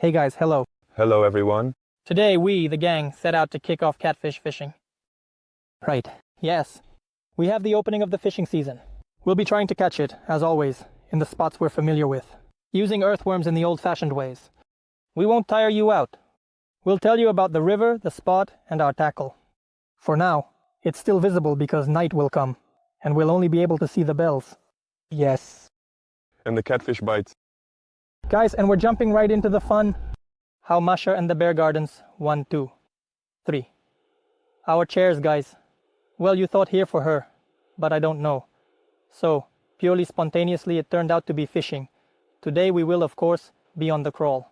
Hey guys, hello. Hello everyone. Today we, the gang, set out to kick off catfish fishing. Right, yes. We have the opening of the fishing season. We'll be trying to catch it, as always, in the spots we're familiar with, using earthworms in the old-fashioned ways. We won't tire you out. We'll tell you about the river, the spot, and our tackle. For now, it's still visible because night will come, and we'll only be able to see the bells. Yes. And the catfish bites. Guys, and we're jumping right into the fun. How Masha and the Bear Gardens, 1, 2, 3. Our chairs, guys. Well, you thought here for her, but I don't know. So, purely spontaneously, it turned out to be fishing. Today we will, of course, be on the crawl.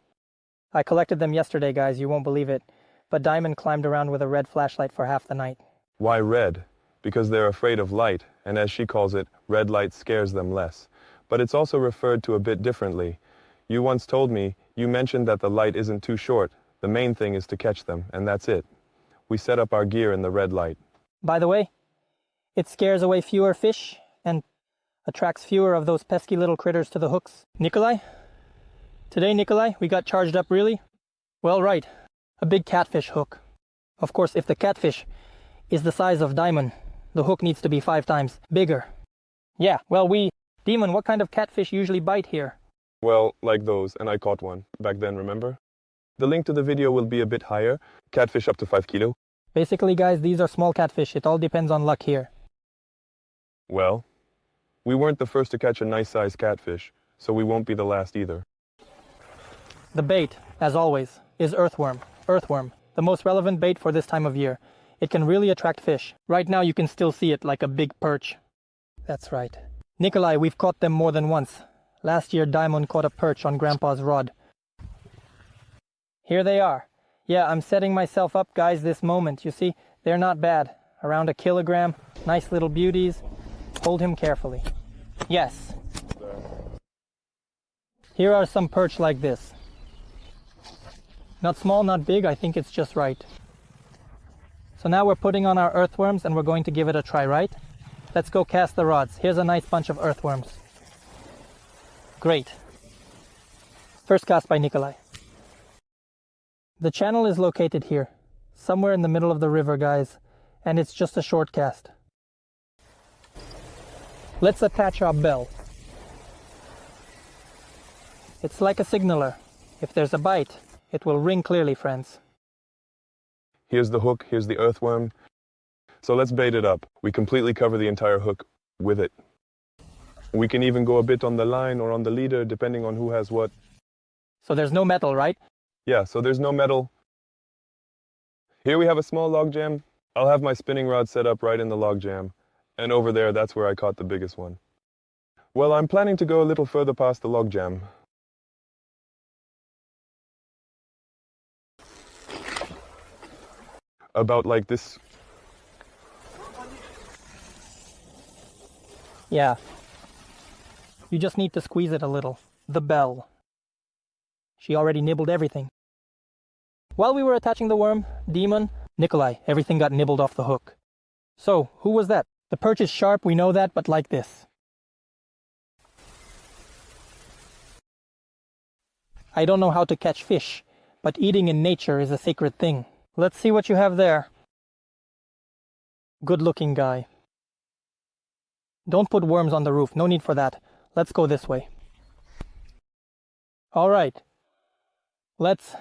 I collected them yesterday, guys, you won't believe it. But Diamond climbed around with a red flashlight for half the night. Why red? Because they're afraid of light, and as she calls it, red light scares them less. But it's also referred to a bit differently. You once told me, you mentioned that the light isn't too short. The main thing is to catch them, and that's it. We set up our gear in the red light. By the way, it scares away fewer fish and attracts fewer of those pesky little critters to the hooks. Nikolai? Today, Nikolai, we got charged up really? Well, right. A big catfish hook. Of course, if the catfish is the size of Diamond, the hook needs to be 5 times bigger. Yeah, well, Demon, what kind of catfish usually bite here? Well, like those, and I caught one back then, remember? The link to the video will be a bit higher. Catfish up to 5 kilo. Basically, guys, these are small catfish. It all depends on luck here. Well, we weren't the first to catch a nice-sized catfish, so we won't be the last either. The bait, as always, is earthworm. Earthworm, the most relevant bait for this time of year. It can really attract fish. Right now you can still see it like a big perch. That's right. Nikolai, we've caught them more than once. Last year Diamond caught a perch on Grandpa's rod. Here they are. Yeah, I'm setting myself up, guys, this moment. You see, they're not bad. Around 1 kilogram. Nice little beauties. Hold him carefully. Yes. Here are some perch like this. Not small, not big, I think it's just right. So now we're putting on our earthworms and we're going to give it a try, right? Let's go cast the rods. Here's a nice bunch of earthworms. Great. First cast by Nikolai. The channel is located here, somewhere in the middle of the river, guys, and it's just a short cast. Let's attach our bell. It's like a signaler. If there's a bite, it will ring clearly, friends. Here's the hook, here's the earthworm. So let's bait it up. We completely cover the entire hook with it. We can even go a bit on the line or on the leader, depending on who has what. So there's no metal, right? Yeah, so there's no metal. Here we have a small log jam. I'll have my spinning rod set up right in the log jam. And over there, that's where I caught the biggest one. Well, I'm planning to go a little further past the log jam. About like this. Yeah. You just need to squeeze it a little. The bell. She already nibbled everything. While we were attaching the worm, Demon, Nikolai, everything got nibbled off the hook. So, who was that? The perch is sharp, we know that, but like this. I don't know how to catch fish, but eating in nature is a sacred thing. Let's see what you have there. Good-looking guy. Don't put worms on the roof, no need for that. Let's go this way. All right. Let's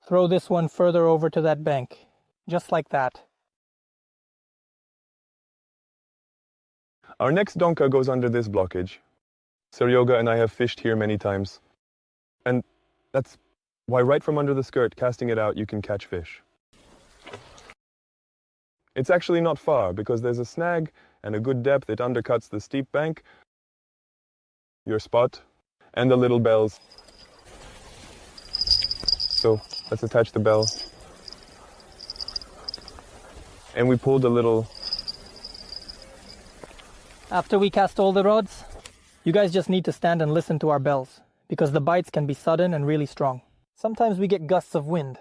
throw this one further over to that bank. Just like that. Our next donka goes under this blockage. Seryoga and I have fished here many times. And that's why right from under the skirt, casting it out, you can catch fish. It's actually not far, because there's a snag and a good depth. It undercuts the steep bank, your spot, and the little bells. So let's attach the bell. And we pulled a little. After we cast all the rods, you guys just need to stand and listen to our bells, because the bites can be sudden and really strong. Sometimes we get gusts of wind.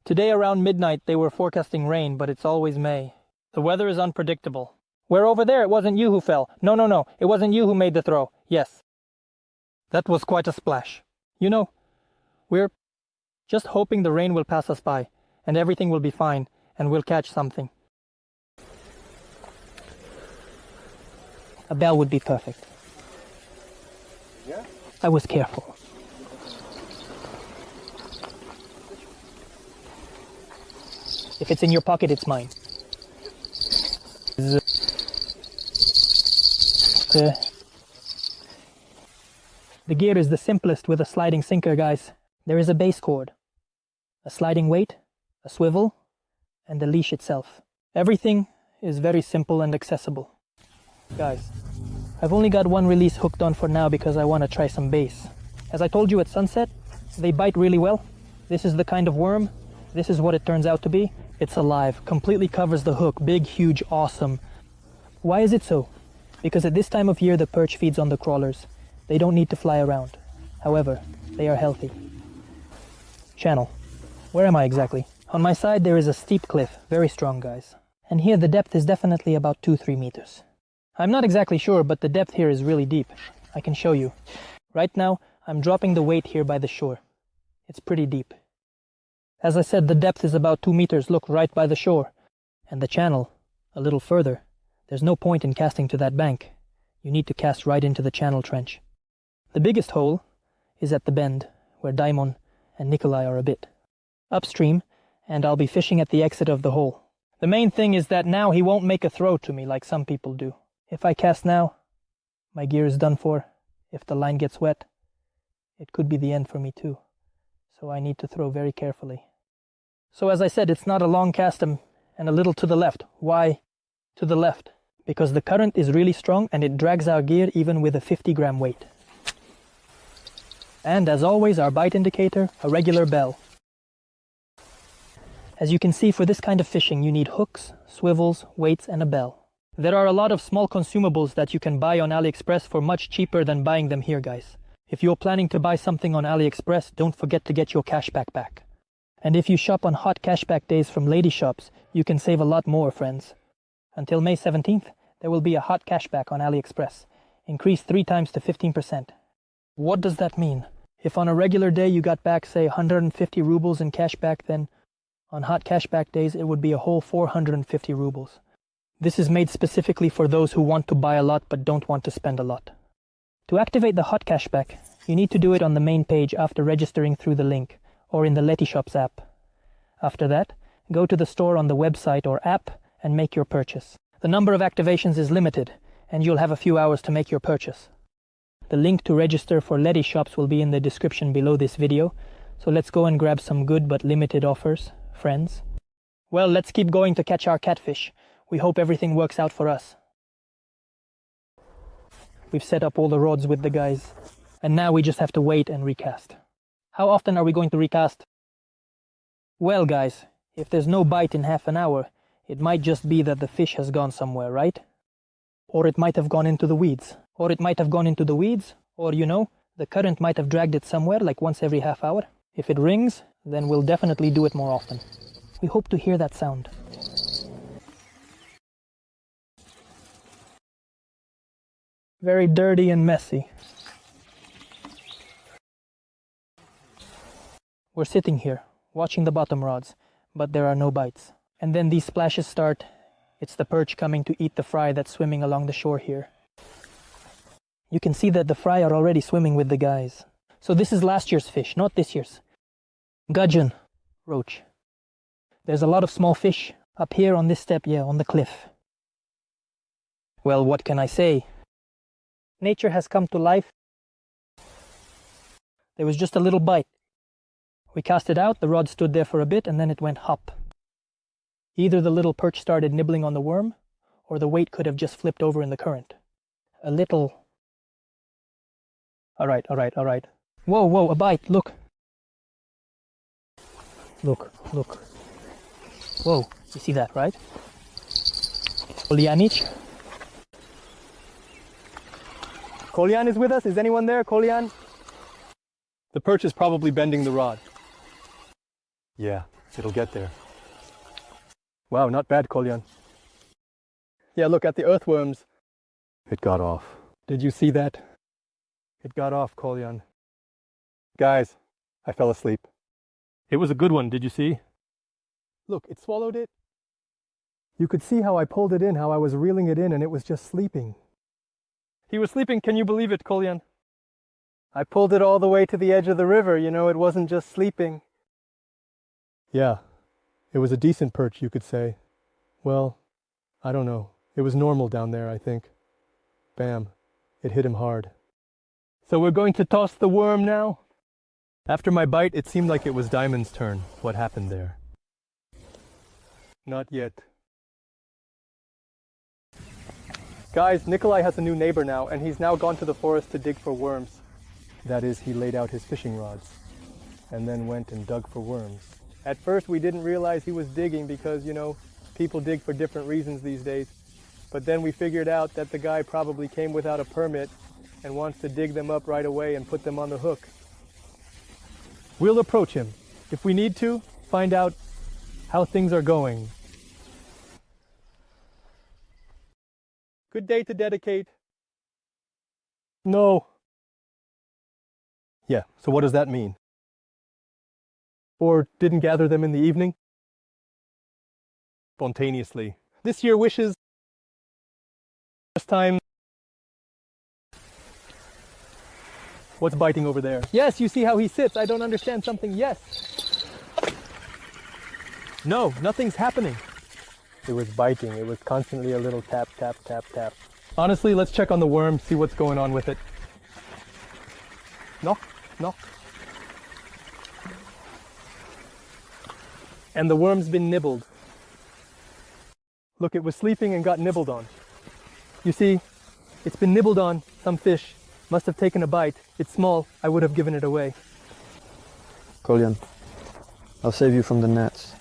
Today around midnight they were forecasting rain, but it's always May. The weather is unpredictable. We're over there, it wasn't you who fell. No, it wasn't you who made the throw. Yes. That was quite a splash. You know, We're just hoping the rain will pass us by and everything will be fine and we'll catch something. A bell would be perfect. Yeah? I was careful. If it's in your pocket, it's mine. The gear is the simplest with a sliding sinker, guys. There is a base cord, a sliding weight, a swivel, and the leash itself. Everything is very simple and accessible. Guys, I've only got one release hooked on for now because I want to try some bass. As I told you at sunset, they bite really well. This is the kind of worm. This is what it turns out to be. It's alive, completely covers the hook, big, huge, awesome. Why is it so? Because at this time of year the perch feeds on the crawlers. They don't need to fly around. However, they are healthy. Channel. Where am I exactly? On my side there is a steep cliff, very strong, guys. And here the depth is definitely about 2-3 meters. I'm not exactly sure, but the depth here is really deep. I can show you. Right now, I'm dropping the weight here by the shore. It's pretty deep. As I said, the depth is about 2 meters, look, right by the shore. And the channel, a little further. There's no point in casting to that bank. You need to cast right into the channel trench. The biggest hole is at the bend, where Daimon and Nikolai are a bit upstream, and I'll be fishing at the exit of the hole. The main thing is that now he won't make a throw to me like some people do. If I cast now, my gear is done for. If the line gets wet, it could be the end for me too. So I need to throw very carefully. So as I said, it's not a long cast and a little to the left. Why to the left? Because the current is really strong and it drags our gear even with a 50-gram weight. And as always, our bite indicator, a regular bell. As you can see, for this kind of fishing, you need hooks, swivels, weights, and a bell. There are a lot of small consumables that you can buy on AliExpress for much cheaper than buying them here, guys. If you're planning to buy something on AliExpress, don't forget to get your cashback back. And if you shop on hot cashback days from lady shops, you can save a lot more, friends. Until May 17th, there will be a hot cashback on AliExpress, increased 3 times to 15%. What does that mean? If on a regular day you got back, say, 150 rubles in cashback, then on hot cashback days it would be a whole 450 rubles. This is made specifically for those who want to buy a lot but don't want to spend a lot. To activate the hot cashback, you need to do it on the main page after registering through the link, or in the Letyshops app. After that, go to the store on the website or app and make your purchase. The number of activations is limited, and you'll have a few hours to make your purchase. The link to register for Letyshops will be in the description below this video, so let's go and grab some good but limited offers, friends. Well, let's keep going to catch our catfish. We hope everything works out for us. We've set up all the rods with the guys, and now we just have to wait and recast. How often are we going to recast? Well, guys, if there's no bite in half an hour, it might just be that the fish has gone somewhere, right? Or it might have gone into the weeds. Or it might have gone into the weeds, or, you know, the current might have dragged it somewhere, like once every half hour. If it rings, then we'll definitely do it more often. We hope to hear that sound. Very dirty and messy. We're sitting here, watching the bottom rods, but there are no bites. And then these splashes start. It's the perch coming to eat the fry that's swimming along the shore here. You can see that the fry are already swimming with the guys. So this is last year's fish, not this year's. Gudgeon, roach. There's a lot of small fish up here on this step, on the cliff. Well, what can I say? Nature has come to life. There was just a little bite. We cast it out, the rod stood there for a bit, and then it went hop. Either the little perch started nibbling on the worm, or the weight could have just flipped over in the current. A little... All right. Whoa, a bite, look. Look. Whoa, you see that, right? Kolyanich. Kolyan is with us, is anyone there, Kolyan? The perch is probably bending the rod. Yeah, it'll get there. Wow, not bad, Kolyan. Yeah, look at the earthworms. It got off. Did you see that? It got off, Kolyan. Guys, I fell asleep. It was a good one, did you see? Look, it swallowed it. You could see how I pulled it in, how I was reeling it in, and it was just sleeping. He was sleeping, can you believe it, Kolyan? I pulled it all the way to the edge of the river, you know, it wasn't just sleeping. Yeah, it was a decent perch, you could say. Well, I don't know. It was normal down there, I think. Bam. It hit him hard. So we're going to toss the worm now? After my bite, it seemed like it was Diamond's turn. What happened there? Not yet. Guys, Nikolai has a new neighbor now, and he's now gone to the forest to dig for worms. That is, he laid out his fishing rods, and then went and dug for worms. At first, we didn't realize he was digging because, you know, people dig for different reasons these days. But then we figured out that the guy probably came without a permit and wants to dig them up right away and put them on the hook. We'll approach him. If we need to, find out how things are going. Good day to dedicate. No. Yeah, so what does that mean? Or didn't gather them in the evening? Spontaneously. This year wishes. Last time. What's biting over there? Yes, you see how he sits. I don't understand something. Yes. No, nothing's happening. It was biting. It was constantly a little tap, tap, tap, tap. Honestly, let's check on the worm, see what's going on with it. Knock, knock. And the worm's been nibbled. Look, it was sleeping and got nibbled on. You see, it's been nibbled on. Some fish must have taken a bite. It's small. I would have given it away. Kolyan, I'll save you from the nets.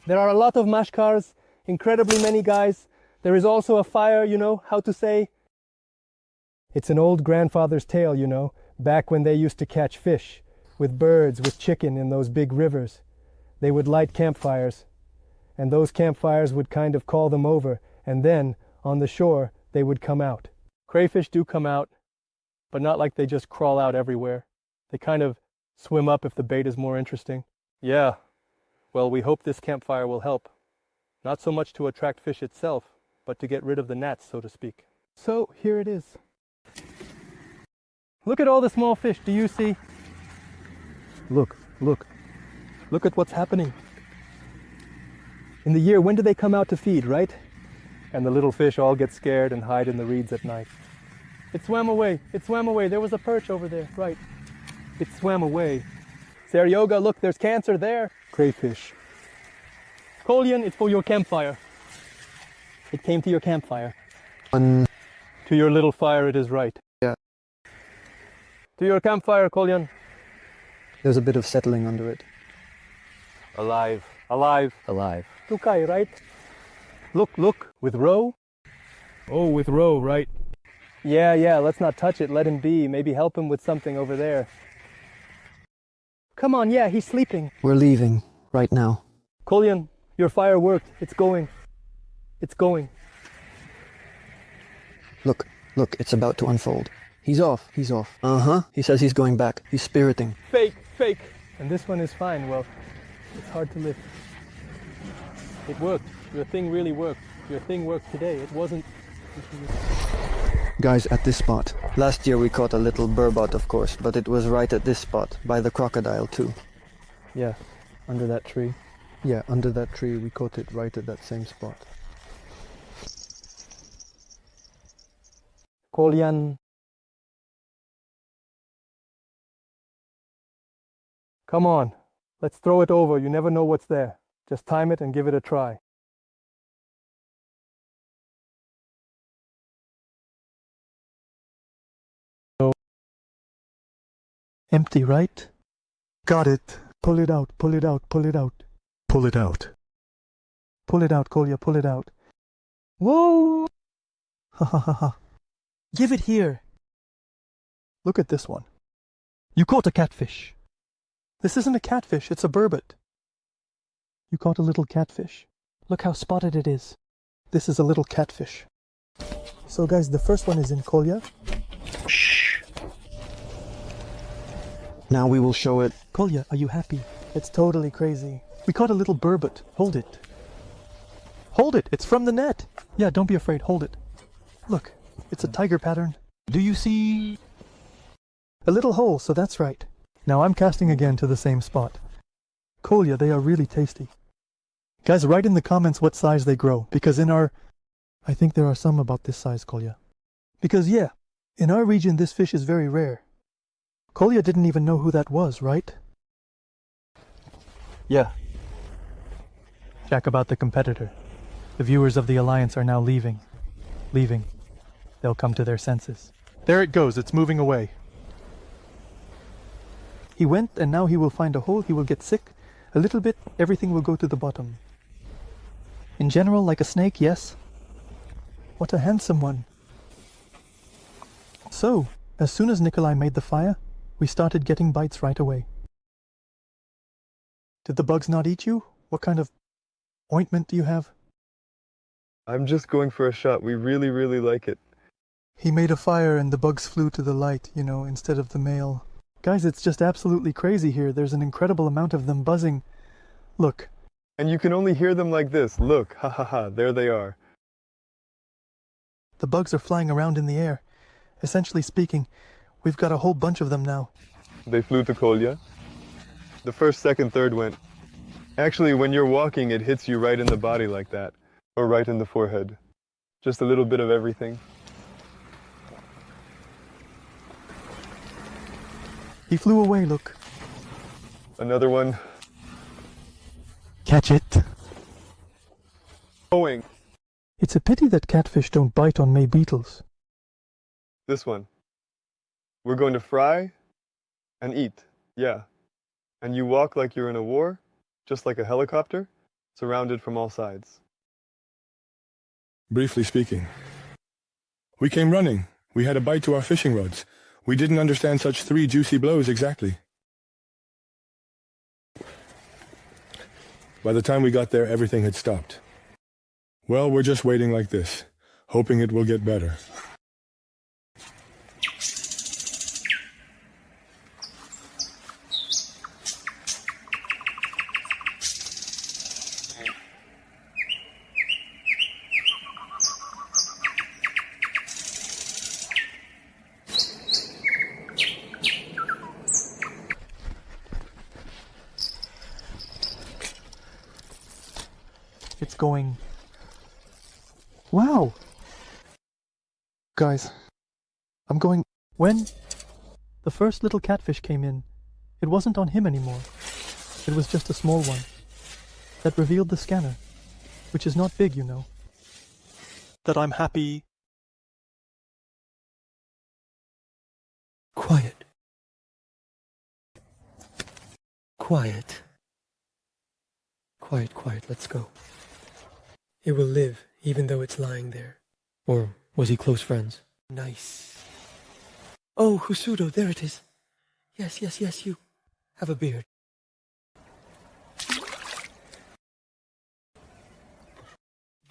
There are a lot of mashkars, incredibly many guys. There is also a fire, you know, how to say. It's an old grandfather's tale, you know, back when they used to catch fish, with birds, with chicken in those big rivers. They would light campfires, and those campfires would kind of call them over, and then, on the shore, they would come out. Crayfish do come out, but not like they just crawl out everywhere. They kind of swim up if the bait is more interesting. Yeah. Well, we hope this campfire will help. Not so much to attract fish itself, but to get rid of the gnats, so to speak. So, here it is. Look at all the small fish, do you see? Look, look. Look at what's happening. In the year, when do they come out to feed, right? And the little fish all get scared and hide in the reeds at night. It swam away, it swam away. There was a perch over there, right. It swam away. Seryoga, look, there's cancer there. Crayfish. Kolyan, it's for your campfire. It came to your campfire. To your little fire, it is right. Yeah. To your campfire, Kolyan. There's a bit of settling under it. Alive. Alive. Alive. Tukai, right? Look, look. With roe? Oh, with roe, right. Yeah, let's not touch it. Let him be. Maybe help him with something over there. Come on, yeah, he's sleeping. We're leaving right now. Kolyan, your fire worked. It's going. It's going. Look, look, it's about to unfold. He's off, he's off. Uh-huh, he says he's going back. He's spiriting. Fake, fake. And this one is fine. Well, it's hard to lift. It worked. Your thing really worked. Your thing worked today. It wasn't... Guys, at this spot. Last year we caught a little burbot, of course, but it was right at this spot, by the crocodile too. Yeah, under that tree. Yeah, under that tree we caught it right at that same spot. Kolyan. Come on, let's throw it over. You never know what's there. Just time it and give it a try. Empty, right? Got it. Pull it out, pull it out, pull it out. Pull it out. Pull it out, Kolya, pull it out. Whoa! Ha ha ha ha. Give it here. Look at this one. You caught a catfish. This isn't a catfish, it's a burbot. You caught a little catfish. Look how spotted it is. This is a little catfish. So guys, the first one is in Kolya. Shh. Now we will show it. Kolya, are you happy? It's totally crazy. We caught a little burbot. Hold it. Hold it! It's from the net! Yeah, don't be afraid. Hold it. Look, it's a tiger pattern. Do you see? A little hole, so that's right. Now I'm casting again to the same spot. Kolya, they are really tasty. Guys, write in the comments what size they grow, because I think there are some about this size, Kolya. Because yeah, in our region this fish is very rare. Kolya didn't even know who that was, right? Yeah. Jack, about the competitor. The viewers of the Alliance are now leaving. They'll come to their senses. There it goes, it's moving away. He went, and now he will find a hole, he will get sick. A little bit, everything will go to the bottom. In general, like a snake, yes. What a handsome one. So, as soon as Nikolai made the fire, we started getting bites right away. Did the bugs not eat you? What kind of ointment do you have? I'm just going for a shot. We really, really like it. He made a fire and the bugs flew to the light, you know, instead of the male. Guys, it's just absolutely crazy here. There's an incredible amount of them buzzing. Look. And you can only hear them like this. Look, ha ha ha, there they are. The bugs are flying around in the air. Essentially speaking, we've got a whole bunch of them now. They flew to Kolya. The first, second, third went. Actually, when you're walking, it hits you right in the body like that. Or right in the forehead. Just a little bit of everything. He flew away, look. Another one. Catch it. Going. It's a pity that catfish don't bite on May beetles. This one. We're going to fry and eat. Yeah. And you walk like you're in a war, just like a helicopter, surrounded from all sides. Briefly speaking. We came running. We had a bite to our fishing rods. We didn't understand such 3 juicy blows exactly. By the time we got there, everything had stopped. Well, we're just waiting like this, hoping it will get better. It's going. Wow! Guys, I'm going. When the first little catfish came in, it wasn't on him anymore. It was just a small one that revealed the scanner, which is not big, you know. That I'm happy. Quiet. Quiet. Quiet, quiet, let's go. It will live, even though it's lying there. Or was he close friends? Nice. Oh, Husudo, there it is. Yes, yes, yes, you. Have a beard.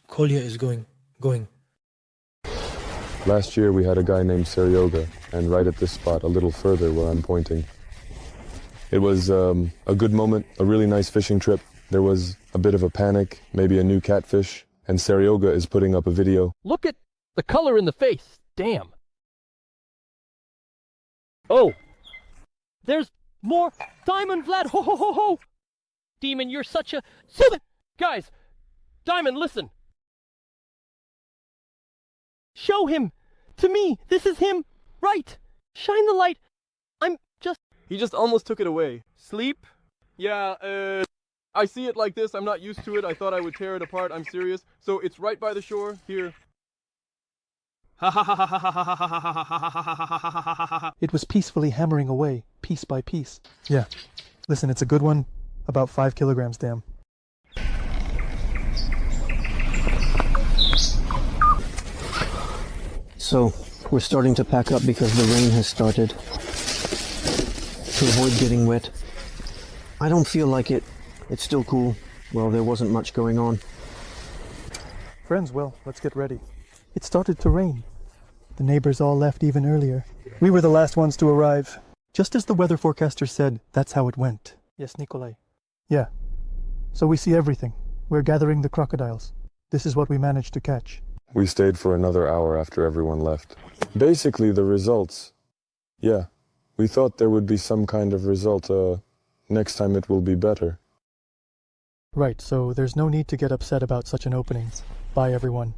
Kolya is going. Last year we had a guy named Seryoga, and right at this spot, a little further where I'm pointing. It was a good moment, a really nice fishing trip. There was a bit of a panic, maybe a new catfish, and Seryoga is putting up a video. Look at the color in the face. Damn. Oh, there's more Diamond, Vlad. Ho ho ho ho. Demon, you're such a... Guys, Diamond, listen. Show him. To me, this is him. Right. Shine the light. He just almost took it away. Sleep? Yeah, I see it like this. I'm not used to it. I thought I would tear it apart. I'm serious. So it's right by the shore. Here. It was peacefully hammering away, piece by piece. Yeah. Listen, it's a good one. About 5 kilograms, damn. So, we're starting to pack up because the rain has started. To avoid getting wet. I don't feel like it. It's still cool. Well, there wasn't much going on. Friends, well, let's get ready. It started to rain. The neighbors all left even earlier. We were the last ones to arrive. Just as the weather forecaster said, that's how it went. Yes, Nikolai. Yeah. So we see everything. We're gathering the crocodiles. This is what we managed to catch. We stayed for another hour after everyone left. Basically, the results. Yeah, we thought there would be some kind of result. Next time it will be better. Right, so there's no need to get upset about such an opening. Bye, everyone.